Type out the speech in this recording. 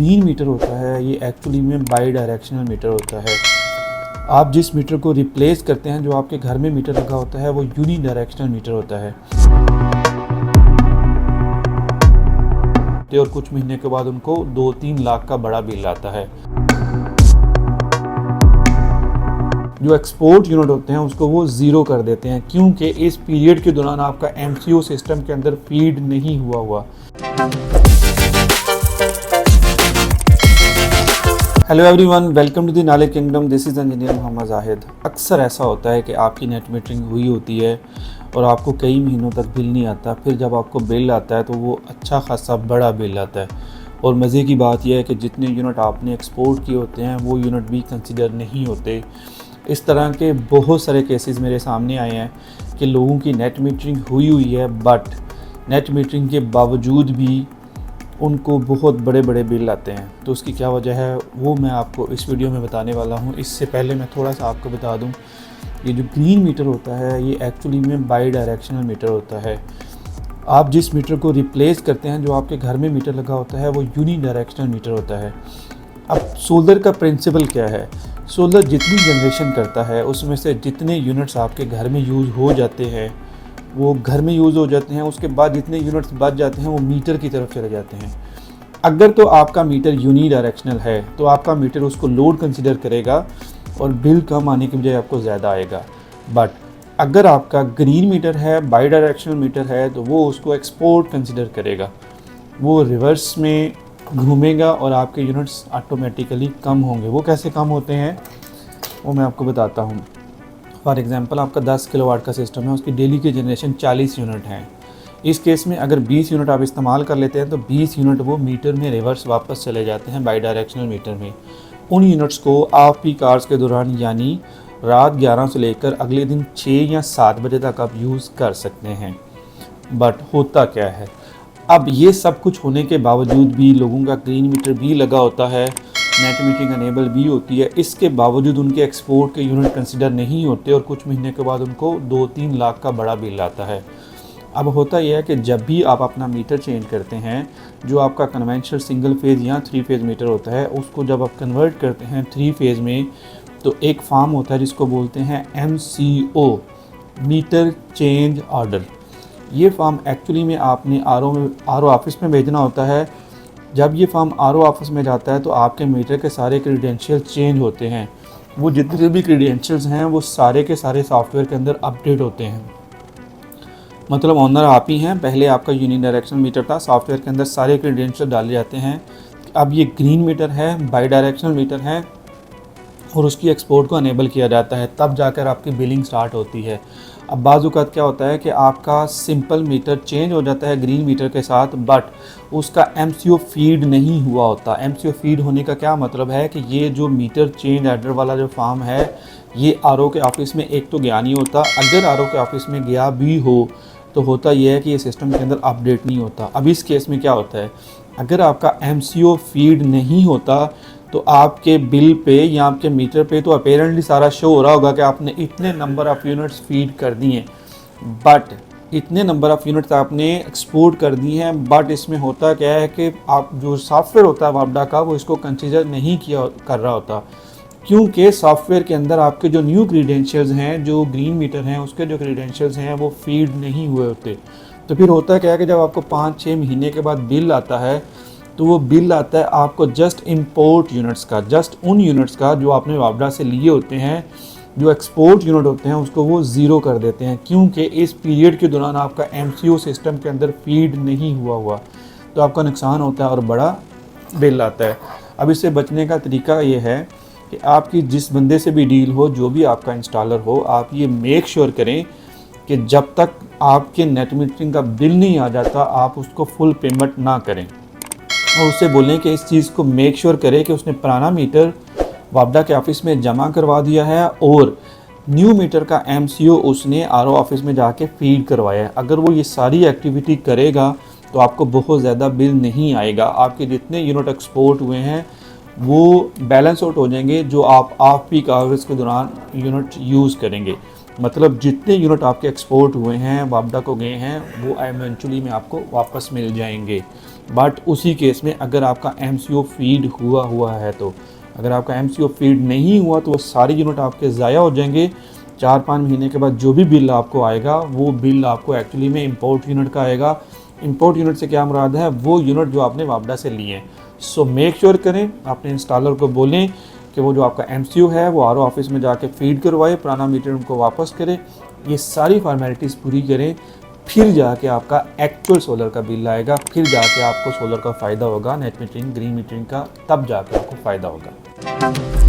Green metre होता है ये एक्चुअली में बाई डायरेक्शनल मीटर होता है। आप जिस मीटर को रिप्लेस करते हैं, जो आपके घर में मीटर लगा होता है, वो यूनी डायरेक्शनल मीटर होता है। और कुछ महीने के बाद उनको 2-3 लाख का बड़ा बिल आता है। जो एक्सपोर्ट यूनिट होते हैं उसको वो ज़ीरो कर देते हैं, क्योंकि इस पीरियड के दौरान आपका MCO सिस्टम के अंदर फीड नहीं हुआ। Hello everyone, welcome to the knowledge kingdom. This is engineer Mohammad Zahid. अक्सर ऐसा होता है कि आपकी नेट मीटरिंग हुई होती है और आपको कई महीनों तक बिल नहीं आता। फिर जब आपको बिल आता है तो वो अच्छा खासा बड़ा बिल आता है। और मज़े की बात यह है कि जितने यूनिट आपने एक्सपोर्ट किए होते हैं वो यूनिट भी कंसिडर नहीं होते। इस तरह के बहुत सारे केसेस मेरे सामने आए हैं कि लोगों की नेट मीटरिंग हुई है, बट नेट मीटरिंग के बावजूद भी उनको बहुत बड़े बड़े बिल आते हैं। तो उसकी क्या वजह है वो मैं आपको इस वीडियो में बताने वाला हूँ। इससे पहले मैं थोड़ा सा आपको बता दूँ, ये जो ग्रीन मीटर होता है ये एक्चुअली में बाई डायरेक्शनल मीटर होता है। आप जिस मीटर को रिप्लेस करते हैं, जो आपके घर में मीटर लगा होता है, वो यूनी डायरेक्शनल मीटर होता है। अब सोलर का प्रिंसिपल क्या है? सोलर जितनी जनरेशन करता है उसमें से जितने यूनिट्स आपके घर में यूज़ हो जाते हैं वो घर में यूज़ हो जाते हैं। उसके बाद जितने यूनिट्स बच जाते हैं वो मीटर की तरफ चले जाते हैं। अगर तो आपका मीटर यूनी डायरेक्शनल है तो आपका मीटर उसको लोड कंसिडर करेगा और बिल कम आने की बजाय आपको ज़्यादा आएगा। बट अगर आपका ग्रीन मीटर है, बाई डायरेक्शनल मीटर है, तो वो उसको एक्सपोर्ट कंसिडर करेगा। वो रिवर्स में घूमेगा और आपके यूनिट्स ऑटोमेटिकली कम होंगे। वो कैसे कम होते हैं वो मैं आपको बताता हूँ। फॉर एग्ज़ाम्पल, आपका 10 किलोवाट का सिस्टम है, उसकी डेली की जनरेशन 40 यूनिट हैं। इस केस में अगर 20 यूनिट आप इस्तेमाल कर लेते हैं तो 20 यूनिट वो मीटर में रिवर्स वापस चले जाते हैं बाई डायरेक्शनल मीटर में। उन यूनिट्स को आप पीक आवर्स के दौरान यानी रात 11 से लेकर अगले दिन 6 या 7 बजे तक आप यूज़ कर सकते हैं। बट होता क्या है, अब ये सब कुछ होने के बावजूद भी लोगों का ग्रीन मीटर भी लगा होता है, नेट मीटरिंग अनेबल भी होती है, इसके बावजूद उनके एक्सपोर्ट के यूनिट कंसिडर नहीं होते और कुछ महीने के बाद उनको 2-3 लाख का बड़ा बिल आता है। अब होता यह है कि जब भी आप अपना मीटर चेंज करते हैं, जो आपका कन्वेंशनल सिंगल फेज़ या 3 फेज़ मीटर होता है, उसको जब आप कन्वर्ट करते हैं 3 फेज़ में, तो एक फॉर्म होता है जिसको बोलते हैं MCO, मीटर चेंज ऑर्डर। ये फॉर्म एक्चुअली में आपने आरओ ऑफिस में भेजना होता है। जब ये फॉर्म आरओ ऑफिस में जाता है तो आपके मीटर के सारे क्रीडेंशियल चेंज होते हैं। वो जितने भी क्रीडेंशियल्स हैं वो सारे के सारे सॉफ्टवेयर के अंदर अपडेट होते हैं। मतलब ऑनर आप ही हैं। पहले आपका यूनी डायरेक्शनल मीटर था, सॉफ्टवेयर के अंदर सारे क्रीडेंशियल डाले जाते हैं। अब ये ग्रीन मीटर है, बाई डायरेक्शनल मीटर है और उसकी एक्सपोर्ट को अनेबल किया जाता है, तब जाकर आपकी बिलिंग स्टार्ट होती है। अब बाज़-औक़ात क्या होता है कि आपका सिंपल मीटर चेंज हो जाता है ग्रीन मीटर के साथ, बट उसका MCO फीड नहीं हुआ होता। MCO फीड होने का क्या मतलब है कि ये जो मीटर चेंज ऑर्डर वाला जो फॉर्म है ये आरओ के ऑफिस में एक तो गया नहीं होता। अगर आरओ के ऑफिस में गया भी हो तो होता यह है कि ये सिस्टम के अंदर अपडेट नहीं होता। अब इस केस में क्या होता है, अगर आपका MCO फीड नहीं होता तो आपके बिल पे या आपके मीटर पे तो अपेरेंटली सारा शो हो रहा होगा कि आपने इतने नंबर ऑफ़ यूनिट्स फीड कर दिए, बट इतने नंबर ऑफ़ यूनिट्स आपने एक्सपोर्ट कर दिए हैं। बट इसमें होता क्या है कि आप जो सॉफ्टवेयर होता है वापडा का, वो इसको कंसिडर नहीं कर रहा होता, क्योंकि सॉफ्टवेयर के अंदर आपके जो न्यू क्रीडेंशियल्स हैं, जो ग्रीन मीटर हैं, उसके जो क्रीडेंशियल्स हैं वो फीड नहीं हुए होते। तो फिर होता क्या है कि जब आपको 5-6 महीने के बाद बिल आता है तो वो बिल आता है आपको जस्ट इंपोर्ट यूनिट्स का, जस्ट उन यूनिट्स का जो आपने वापडा से लिए होते हैं। जो एक्सपोर्ट यूनिट होते हैं उसको वो ज़ीरो कर देते हैं, क्योंकि इस पीरियड के दौरान आपका MCO सिस्टम के अंदर फीड नहीं हुआ। तो आपका नुकसान होता है और बड़ा बिल आता है। अब इससे बचने का तरीका ये है कि आपकी जिस बंदे से भी डील हो, जो भी आपका इंस्टॉलर हो, आप ये मेक श्योर करें कि जब तक आपके नेट मीटरिंग का बिल नहीं आ जाता आप उसको फुल पेमेंट ना करें। और उससे बोलें कि इस चीज़ को मेक श्योर करे कि उसने पुराना मीटर वापडा के ऑफिस में जमा करवा दिया है और न्यू मीटर का MCO उसने आरओ ऑफिस में जाके फीड करवाया है। अगर वो ये सारी एक्टिविटी करेगा तो आपको बहुत ज़्यादा बिल नहीं आएगा। आपके जितने यूनिट एक्सपोर्ट हुए हैं वो बैलेंस आउट हो जाएंगे, जो आप ऑफ पीक आवर्स के दौरान यूनिट यूज़ करेंगे। मतलब जितने यूनिट आपके एक्सपोर्ट हुए हैं, वापडा को गए हैं, वो इवेंचुअली में आपको वापस मिल जाएंगे। बट उसी केस में अगर आपका MCO फीड हुआ है तो, अगर आपका MCO फीड नहीं हुआ तो वो सारी यूनिट आपके ज़ाया हो जाएंगे। 4-5 महीने के बाद जो भी बिल आपको आएगा वो बिल आपको एक्चुअली में इंपोर्ट यूनिट का आएगा। इंपोर्ट यूनिट से क्या मुराद है, वो यूनिट जो आपने वापडा से लिए हैं। सो मेक श्योर करें, अपने इंस्टॉलर को बोलें कि वो जो आपका MCO है वो RO ऑफिस में जाके फीड करवाए, पुराना मीटर उनको वापस करें। ये सारी फॉर्मेलिटीज़ पूरी करें, फिर जाके आपका एक्चुअल सोलर का बिल आएगा, फिर जाके आपको सोलर का फ़ायदा होगा, नेट मीटरिंग, ग्रीन मीटरिंग का, तब जाके आपको फ़ायदा होगा।